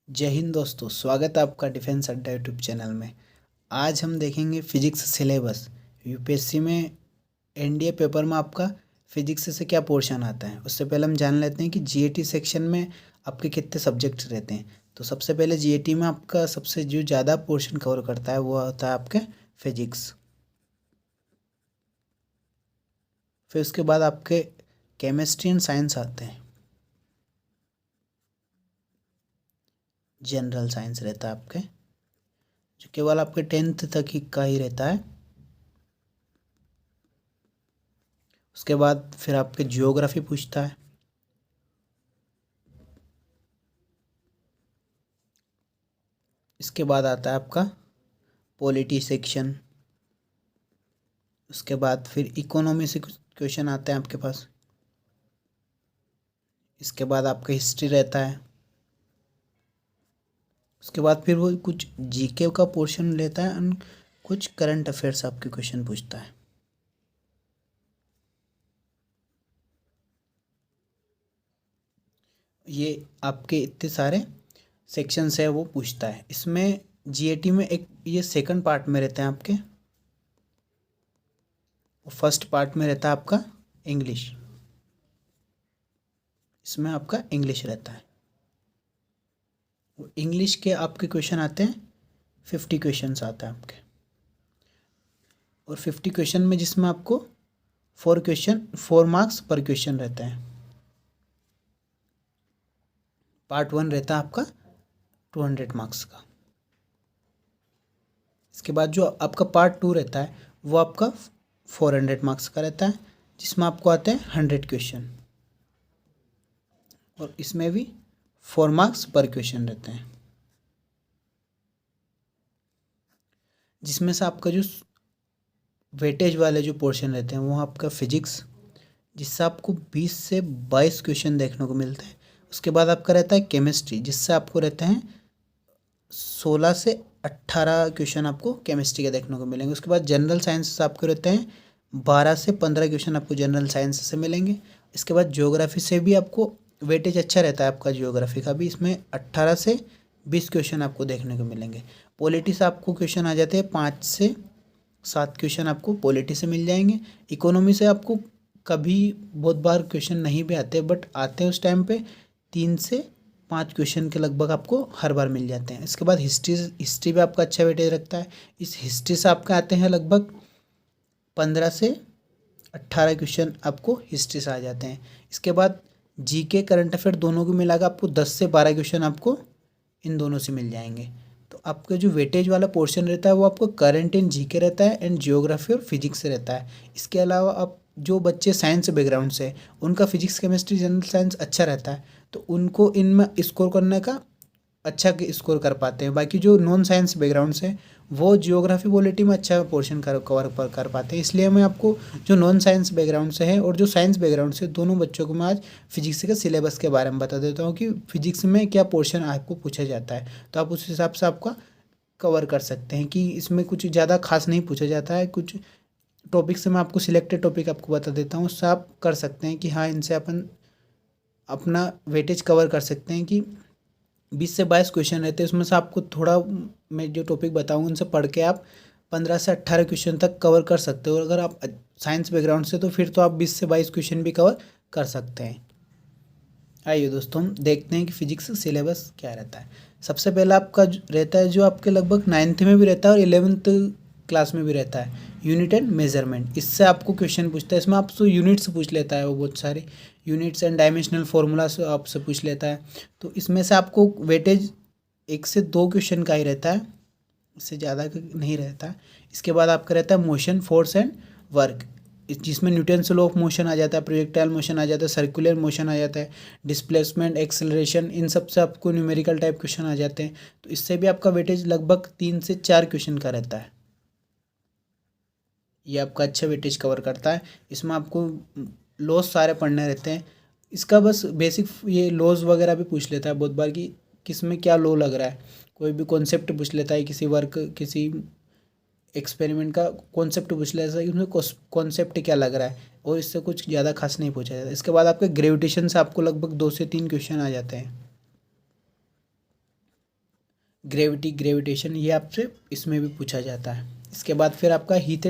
जय हिंद दोस्तों, स्वागत है आपका डिफेंस अड्डा यूट्यूब चैनल में। आज हम देखेंगे फिजिक्स सिलेबस। यूपीएससी में एनडीए पेपर में आपका फिजिक्स से क्या पोर्शन आता है। उससे पहले हम जान लेते हैं कि जीएटी सेक्शन में आपके कितने सब्जेक्ट रहते हैं। तो सबसे पहले जीएटी में आपका सबसे जो ज़्यादा पोर्शन कवर करता है वो होता है आपके फिजिक्स। फिर उसके बाद आपके केमिस्ट्री एंड साइंस आते हैं। जनरल साइंस रहता है आपके, जो केवल आपके 10th तक ही का ही रहता है। उसके बाद फिर आपके जियोग्राफी पूछता है। इसके बाद आता है आपका पॉलिटी सेक्शन। उसके बाद फिर इकोनॉमी से कुछ क्वेश्चन आते हैं आपके पास। इसके बाद आपका हिस्ट्री रहता है। उसके बाद फिर वो कुछ जीके का पोर्शन लेता है और कुछ करंट अफेयर्स आपके क्वेश्चन पूछता है। ये आपके इतने सारे सेक्शंस है वो पूछता है। इसमें जीएटी में एक ये सेकंड पार्ट में रहते हैं आपके। फर्स्ट पार्ट में रहता है आपका इंग्लिश। इसमें आपका इंग्लिश रहता है। इंग्लिश के आपके क्वेश्चन आते हैं 50 क्वेश्चंस आते हैं आपके। और 50 क्वेश्चन में जिसमें आपको 4 मार्क्स पर क्वेश्चन रहते हैं। पार्ट 1 रहता है आपका 200 मार्क्स का। इसके बाद जो आपका पार्ट 2 रहता है वो आपका 400 मार्क्स का रहता है, जिसमें आपको आते हैं 100 क्वेश्चन। और इसमें भी 4 मार्क्स पर क्वेश्चन रहते हैं, जिसमें से आपका जो वेटेज वाले जो पोर्शन रहते हैं वो आपका फिजिक्स, जिससे आपको 20 से 22 क्वेश्चन देखने को मिलते हैं। उसके बाद आपका रहता है केमिस्ट्री, जिससे आपको रहते हैं 16 से 18 क्वेश्चन आपको केमिस्ट्री के देखने को मिलेंगे। उसके बाद जनरल साइंस से आपको रहते हैं 12 से 15 क्वेश्चन आपको जनरल साइंस से मिलेंगे। इसके बाद ज्योग्राफी से भी आपको वेटेज अच्छा रहता है आपका ज्योग्राफी का भी, इसमें 18 से 20 क्वेश्चन आपको देखने को मिलेंगे। पॉलिटी से आपको क्वेश्चन आ जाते हैं 5 से 7 क्वेश्चन आपको पॉलिटी से मिल जाएंगे। इकोनॉमी से आपको कभी बहुत बार क्वेश्चन नहीं भी आते, बट आते हैं उस टाइम पे 3 से 5 क्वेश्चन के लगभग आपको हर बार मिल जाते हैं। इसके बाद हिस्ट्री भी आपका अच्छा वेटेज रखता है। इस हिस्ट्री से आपके आते हैं लगभग 15 से 18 क्वेश्चन आपको हिस्ट्री से आ जाते हैं। इसके बाद जीके करंट अफेयर दोनों को मिलाकर आपको 10 से 12 क्वेश्चन आपको इन दोनों से मिल जाएंगे। तो आपका जो वेटेज वाला पोर्शन रहता है वो आपको करंट एंड जीके रहता है एंड जियोग्राफी और फिजिक्स से रहता है। इसके अलावा आप जो बच्चे साइंस बैकग्राउंड से उनका फिजिक्स केमिस्ट्री जनरल साइंस अच्छा रहता है, तो उनको इनमें स्कोर करने का अच्छा स्कोर कर पाते हैं। बाकी जो नॉन साइंस बैकग्राउंड से वो जियोग्राफी पॉलिटी में अच्छा पोर्शन कवर कर पाते हैं। इसलिए मैं आपको जो नॉन साइंस बैकग्राउंड से है और जो साइंस बैकग्राउंड से दोनों बच्चों को मैं आज फिजिक्स के सिलेबस के बारे में बता देता हूँ कि फिजिक्स में क्या पोर्शन आपको पूछा जाता है। तो आप उस हिसाब से आपका कवर कर सकते हैं कि इसमें कुछ ज़्यादा खास नहीं पूछा जाता है। कुछ टॉपिक से मैं आपको सिलेक्टेड टॉपिक आपको बता देता हूँ, उससे आप कर सकते हैं कि हाँ इनसे अपन अपना वेटेज कवर कर सकते हैं कि 20 से 22 क्वेश्चन रहते हैं। उसमें से आपको थोड़ा मैं जो टॉपिक बताऊँगा उनसे पढ़ के आप 15 से 18 क्वेश्चन तक कवर कर सकते हो। और अगर आप साइंस बैकग्राउंड से तो फिर तो आप 20 से 22 क्वेश्चन भी कवर कर सकते हैं। आइए दोस्तों हम देखते हैं कि फिजिक्स सिलेबस क्या रहता है। सबसे पहला आपका रहता है जो आपके लगभग 9th में भी रहता है और 11th क्लास में भी रहता है, यूनिट एंड मेजरमेंट। इससे आपको क्वेश्चन पूछता है। इसमें आपसे यूनिट्स पूछ लेता है, वो बहुत सारे यूनिट्स एंड डायमेंशनल फार्मूला से आपसे पूछ लेता है। तो इसमें से आपको वेटेज 1 से 2 क्वेश्चन का ही रहता है, इससे ज़्यादा नहीं रहता। इसके बाद आपका रहता है मोशन फोर्स एंड वर्क, जिसमें न्यूटन्स लॉ ऑफ मोशन आ जाता है, प्रोजेक्टाइल मोशन आ जाता है, सर्कुलर मोशन आ जाता है, डिस्प्लेसमेंट, एक्सेलरेशन, इन सब से आपको न्यूमेरिकल टाइप क्वेश्चन आ जाते हैं। तो इससे भी आपका वेटेज लगभग 3 से 4 क्वेश्चन का रहता है। ये आपका अच्छा वेटेज कवर करता है। इसमें आपको लॉज सारे पढ़ने रहते हैं। इसका बस बेसिक ये लॉज वगैरह भी पूछ लेता है बहुत बार कि किस में क्या लॉ लग रहा है। कोई भी कॉन्सेप्ट पूछ लेता है, किसी वर्क किसी एक्सपेरिमेंट का कॉन्सेप्ट पूछ लेता है, उसमें कॉन्सेप्ट क्या लग रहा है, और इससे कुछ ज़्यादा खास नहीं पूछा जाता। इसके बाद आपके ग्रेविटेशन से आपको लगभग 2 से 3 क्वेश्चन आ जाते हैं। ग्रेविटेशन, ये आपसे इसमें भी पूछा जाता है। इसके बाद फिर आपका हीट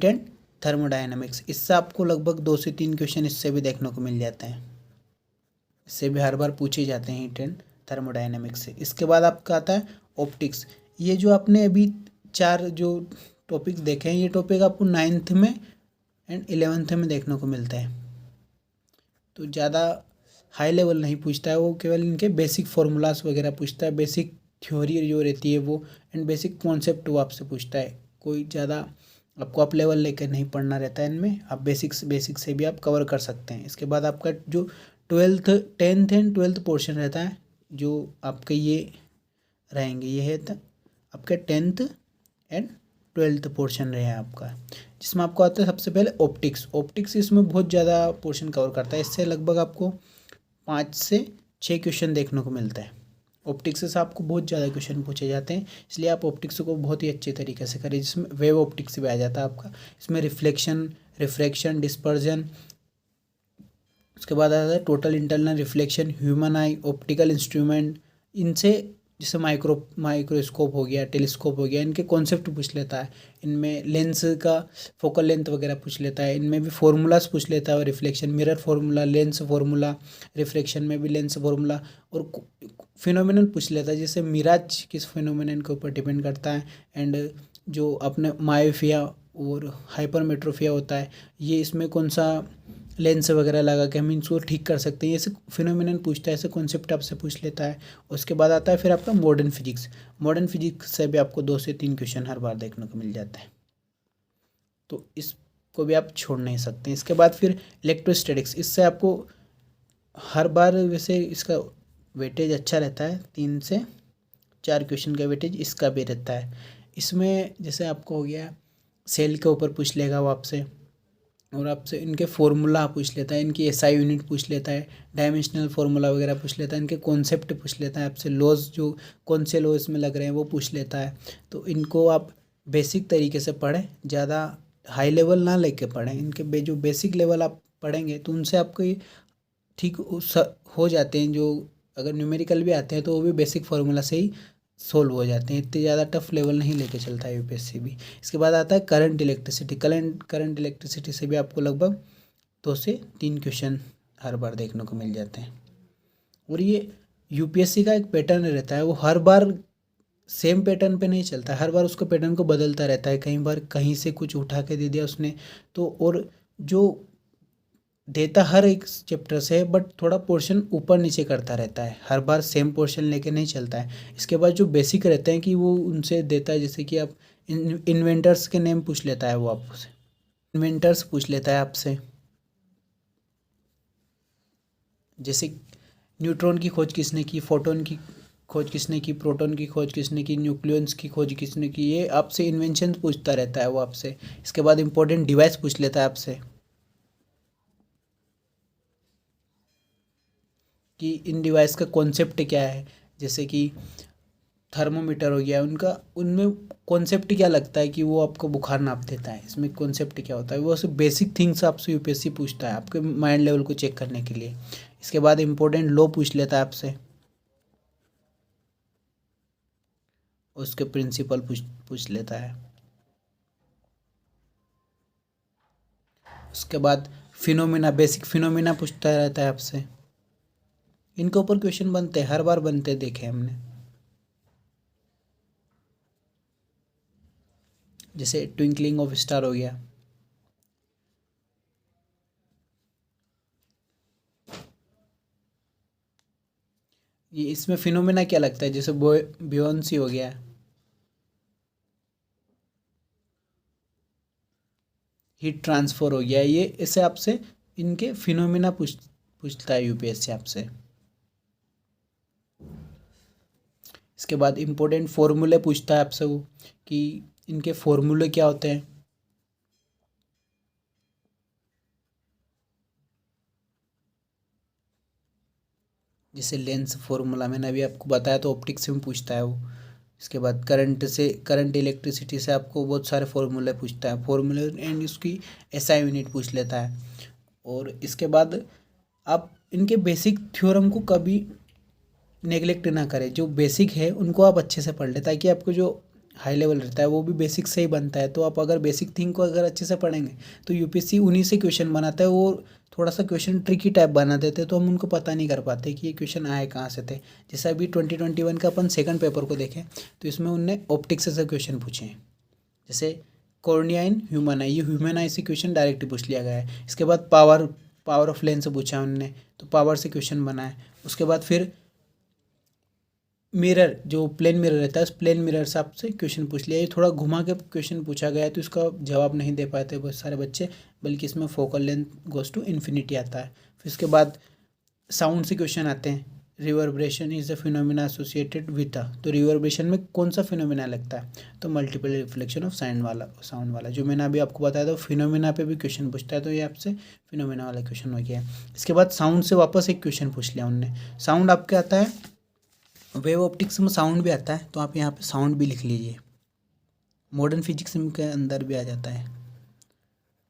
एंड थर्मोडायनामिक्स, इससे आपको लगभग 2 से 3 क्वेश्चन इससे भी देखने को मिल जाते हैं, इससे भी हर बार पूछे जाते हैं हीट एंड थर्मोडायनामिक्स से। इसके बाद आपका आता है ऑप्टिक्स। ये जो आपने अभी 4 जो टॉपिक देखे हैं, ये टॉपिक आपको 9th में एंड 11th में देखने को मिलते हैं, तो ज़्यादा हाई लेवल नहीं पूछता है वो, केवल इनके बेसिक फार्मूलाज वगैरह पूछता है, बेसिक थ्योरी जो रहती है वो, एंड बेसिक कॉन्सेप्ट वो आपसे पूछता है। कोई ज़्यादा आपको अप लेवल लेकर नहीं पढ़ना रहता है इनमें, आप बेसिक से भी आप कवर कर सकते हैं। इसके बाद आपका जो 10th एंड 12th पोर्शन रहता है, जो आपके ये रहेंगे, ये है आपके 10th एंड 12th पोर्शन रहे हैं आपका, जिसमें आपको आता है सबसे पहले ऑप्टिक्स इसमें बहुत ज़्यादा पोर्शन कवर करता है। इससे लगभग आपको 5 से 6 क्वेश्चन देखने को मिलता है। ऑप्टिक्स से आपको बहुत ज़्यादा क्वेश्चन पूछे जाते हैं, इसलिए आप ऑप्टिक्स को बहुत ही अच्छे तरीके से करें, जिसमें वेव ऑप्टिक्स भी आ जाता है आपका। इसमें रिफ्लेक्शन, रिफ्रैक्शन, डिस्पर्जन, उसके बाद आता है टोटल इंटरनल रिफ्लेक्शन, ह्यूमन आई, ऑप्टिकल इंस्ट्रूमेंट, इनसे जैसे माइक्रोस्कोप हो गया, टेलीस्कोप हो गया, इनके कॉन्सेप्ट पूछ लेता है। इनमें लेंस का फोकल लेंथ वगैरह पूछ लेता है, इनमें भी फार्मूलाज पूछ लेता है, और reflection mirror formula, lens formula, reflection में भी लेंस फार्मूला, और फिनोमिनन पूछ लेता है, जैसे मिराज किस फिनोमिनन के ऊपर डिपेंड करता है, एंड जो अपने मायोपिया और हाइपरमेट्रोपिया होता है, ये इसमें कौन सा लेंस वगैरह लगा के हम इनको ठीक कर सकते हैं, ऐसे फिनोमिनन पूछता है, ऐसे कॉन्सेप्ट आपसे पूछ लेता है। उसके बाद आता है फिर आपका मॉडर्न फिजिक्स से भी आपको 2 से 3 क्वेश्चन हर बार देखने को मिल जाता है, तो इसको भी आप छोड़ नहीं सकते। इसके बाद फिर इलेक्ट्रोस्टैटिक्स, इससे आपको हर बार वैसे इसका वेटेज अच्छा रहता है, 3 से 4 क्वेश्चन का वेटेज इसका भी रहता है। इसमें जैसे आपको हो गया सेल के ऊपर पूछ लेगा वो आपसे, और आपसे इनके फार्मूला पूछ लेता है, इनकी एसआई यूनिट पूछ लेता है, डायमेंशनल फार्मूला वगैरह पूछ लेता है, इनके कॉन्सेप्ट पूछ लेता है आपसे, लॉज जो कौन से लॉ इसमें लग रहे हैं वो पूछ लेता है। तो इनको आप बेसिक तरीके से पढ़ें, ज़्यादा हाई लेवल ना लेके पढ़ें, इनके जो बेसिक लेवल आप पढ़ेंगे तो उनसे आपको ये ठीक हो जाते हैं। जो अगर न्यूमेरिकल भी आते हैं तो वो भी बेसिक फार्मूला से ही सोल्व हो जाते हैं, इतने ज़्यादा टफ लेवल नहीं लेके चलता है यूपीएससी भी। इसके बाद आता है करंट इलेक्ट्रिसिटी से भी आपको लगभग 2 से 3 क्वेश्चन हर बार देखने को मिल जाते हैं। और ये यूपीएससी का एक पैटर्न रहता है, वो हर बार सेम पैटर्न पे नहीं चलता, हर बार उसको पैटर्न को बदलता रहता है, कई बार कहीं से कुछ उठा के दे दिया उसने तो, और जो देता हर एक चैप्टर से, बट थोड़ा पोर्शन ऊपर नीचे करता रहता है, हर बार सेम पोर्शन लेके नहीं चलता है। इसके बाद जो बेसिक रहते हैं कि वो उनसे देता है, जैसे कि आप इन्वेंटर्स के नेम पूछ लेता है वो आपसे, इन्वेंटर्स पूछ लेता है आपसे, जैसे न्यूट्रॉन की खोज किसने की, फोटोन की खोज किसने की, प्रोटॉन की खोज किसने की, न्यूक्लियंस की खोज किसने की, ये आपसे इन्वेंशन पूछता रहता है वो आपसे। इसके बाद इंपॉर्टेंट डिवाइस पूछ लेता है आपसे कि इन डिवाइस का कॉन्सेप्ट क्या है, जैसे कि थर्मोमीटर हो गया, उनका उनमें कॉन्सेप्ट क्या लगता है कि वो आपको बुखार नाप देता है, इसमें कॉन्सेप्ट क्या होता है, वो सब बेसिक थिंग्स आपसे यूपीएससी पूछता है आपके माइंड लेवल को चेक करने के लिए। इसके बाद इंपॉर्टेंट लॉ पूछ लेता है आपसे, उसके प्रिंसिपल पूछ लेता है। उसके बाद फिनोमिना, बेसिक फिनोमिना पूछता रहता है आपसे, इनके ऊपर क्वेश्चन बनते हैं, हर बार बनते देखे हमने, जैसे ट्विंकलिंग ऑफ स्टार हो गया, ये इसमें फिनोमिना क्या लगता है, जैसे बियोंसी हो गया, हीट ट्रांसफर हो गया, ये इसे आपसे इनके फिनोमिना पूछता है यूपीएससी आपसे। इसके बाद इम्पोर्टेंट फॉर्मूले पूछता है आपसे वो कि इनके फॉर्मूले क्या होते हैं, जैसे लेंस फार्मूला मैंने अभी आपको बताया, तो ऑप्टिक्स से भी पूछता है वो। इसके बाद करंट इलेक्ट्रिसिटी से आपको बहुत सारे फार्मूले पूछता है, फार्मूले एंड उसकी एसआई यूनिट पूछ लेता है। और इसके बाद आप इनके बेसिक थ्योरम को कभी नेगलेक्ट ना करें, जो बेसिक है उनको आप अच्छे से पढ़ लें, ताकि आपको जो हाई लेवल रहता है वो भी बेसिक से ही बनता है। तो आप अगर बेसिक थिंग को अगर अच्छे से पढ़ेंगे तो यूपीएससी उन्हीं से क्वेश्चन बनाता है। वो थोड़ा सा क्वेश्चन ट्रिकी टाइप बना देते तो हम उनको पता नहीं कर पाते कि ये क्वेश्चन आए कहाँ से थे। जैसे अभी 2021 का अपन सेकंड पेपर को देखें तो इसमें उनने ऑप्टिक्स से क्वेश्चन पूछे हैं, जैसे कॉर्निया इन ह्यूमन आई, ये ह्यूमन आई से क्वेश्चन डायरेक्ट पूछ लिया गया है। इसके बाद पावर ऑफ लेंस से पूछा उनने, तो पावर से क्वेश्चन बना है। उसके बाद फिर मिरर, जो प्लेन मिरर रहता है उस प्लेन मिरर से आपसे क्वेश्चन पूछ लिया। ये थोड़ा घुमा के क्वेश्चन पूछा गया है तो इसका जवाब नहीं दे पाते बहुत सारे बच्चे, बल्कि इसमें focal length goes to infinity आता है। फिर उसके बाद साउंड से क्वेश्चन आते हैं, reverberation is a phenomena associated with a, तो रिवर्बरेशन में कौन सा फिनोमिना लगता है, तो मल्टीपल रिफ्लेक्शन ऑफ साउंड वाला जो मैंने अभी आपको बताया था फिनोमिना पे भी क्वेश्चन पूछता है, तो ये आपसे फिनोमिना वाला क्वेश्चन हो गया। इसके बाद साउंड से वापस एक क्वेश्चन पूछ लिया उनने। साउंड आपके आता है, वेव ऑप्टिक्स में साउंड भी आता है, तो आप यहाँ पे साउंड भी लिख लीजिए। मॉडर्न फिजिक्स के अंदर भी आ जाता है।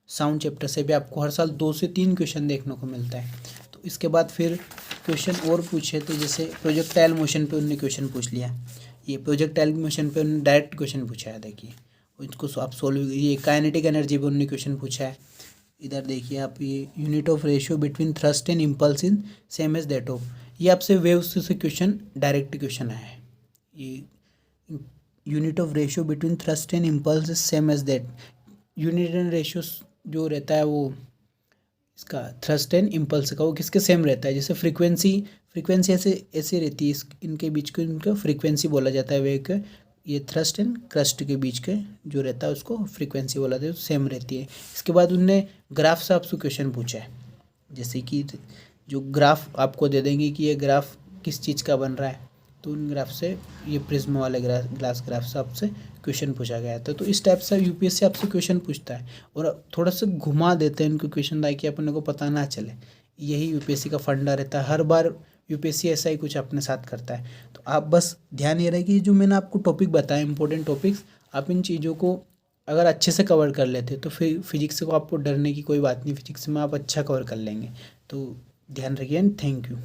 साउंड चैप्टर से भी आपको हर साल 2 से 3 क्वेश्चन देखने को मिलता है। तो इसके बाद फिर क्वेश्चन और पूछे तो जैसे प्रोजेक्टाइल मोशन पे उन्होंने क्वेश्चन पूछ लिया। ये प्रोजेक्टाइल मोशन पे उन्होंने डायरेक्ट क्वेश्चन पूछा है, देखिए इसको आप सोल्व। ये काइनेटिक एनर्जी पे उन्होंने क्वेश्चन पूछा है। इधर देखिए आप, ये unit of ratio between thrust and impulse in same as that of, ये आपसे वेव्स से क्वेश्चन डायरेक्ट क्वेश्चन है। ये unit of ratio between thrust and impulse is same as that, unit and ratio जो रहता है वो इसका थ्रस्ट एंड इम्पल्स का, वो किसके सेम रहता है। जैसे फ्रीक्वेंसी ऐसे रहती है, इनके बीच को इनका फ्रीक्वेंसी बोला जाता है वेव के। ये थ्रस्ट एंड क्रस्ट के बीच के जो रहता है उसको फ्रीक्वेंसी बोला जाता है, सेम रहती है। इसके बाद उनने ग्राफ से आपसे क्वेश्चन पूछा है, जैसे कि जो ग्राफ आपको दे देंगे कि ये ग्राफ किस चीज़ का बन रहा है, तो उन ग्राफ से, ये प्रिज्म वाले ग्लास ग्राफ से आपसे क्वेश्चन पूछा गया था। तो इस टाइप से यूपीएससी आपसे क्वेश्चन पूछता है और थोड़ा सा घुमा देते हैं इनको क्वेश्चन, ताकि अपने को पता ना चले। यही यूपीएससी का फंडा रहता है, हर बार यूपीएससी ऐसा ही कुछ अपने साथ करता है। तो आप बस ध्यान ये रहे कि जो मैंने आपको टॉपिक बताया इंपॉर्टेंट टॉपिक्स, आप इन चीज़ों को अगर अच्छे से कवर कर लेते तो फिर फिजिक्स को आपको डरने की कोई बात नहीं, फिजिक्स में आप अच्छा कवर कर लेंगे। तो ध्यान रखिए एंड थैंक यू।